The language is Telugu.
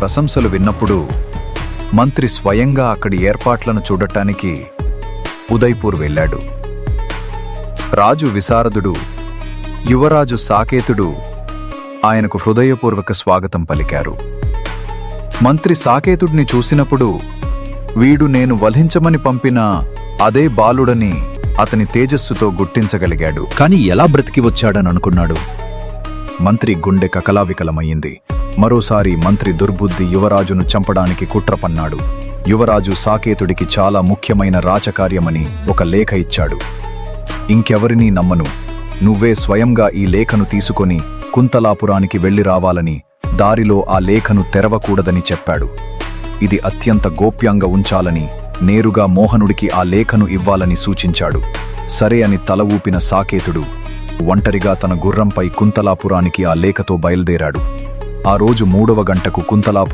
ప్రశంసలు విన్నప్పుడు మంత్రి స్వయంగా అక్కడి ఏర్పాట్లను చూడటానికి ఉదయ్పూర్ వెళ్ళాడు. రాజు విశారదుడు, యువరాజు సాకేతుడు ఆయనకు హృదయపూర్వక స్వాగతం పలికారు. మంత్రి సాకేతుడిని చూసినప్పుడు వీడు నేను వధించమని పంపిన అదే బాలుడని అతని తేజస్సుతో గుర్తించగలిగాడు. కాని ఎలా బ్రతికి వచ్చాడననుకున్నాడు. మంత్రి గుండె కకలావికలమయ్యింది. మరోసారి మంత్రి దుర్బుద్ధి యువరాజును చంపడానికి కుట్ర పన్నాడు. యువరాజు సాకేతుడికి చాలా ముఖ్యమైన రాచకార్యమని ఒక లేఖ ఇచ్చాడు. ఇంకెవరినీ నమ్మను, నువ్వే స్వయంగా ఈ లేఖను తీసుకొని కుంతలాపురానికి వెళ్లి రావాలని, దారిలో ఆ లేఖను తెరవకూడదని చెప్పాడు. ఇది అత్యంత గోప్యంగా ఉంచాలని, నేరుగా మోహనుడికి ఆ లేఖను ఇవ్వాలని సూచించాడు. సరే అని తల ఊపిన సాకేతుడు ఒంటరిగా తన గుర్రంపై కుంతలాపురానికి ఆ లేఖతో బయలుదేరాడు. ఆ రోజు 3వ గంటకు కుంతలాపురం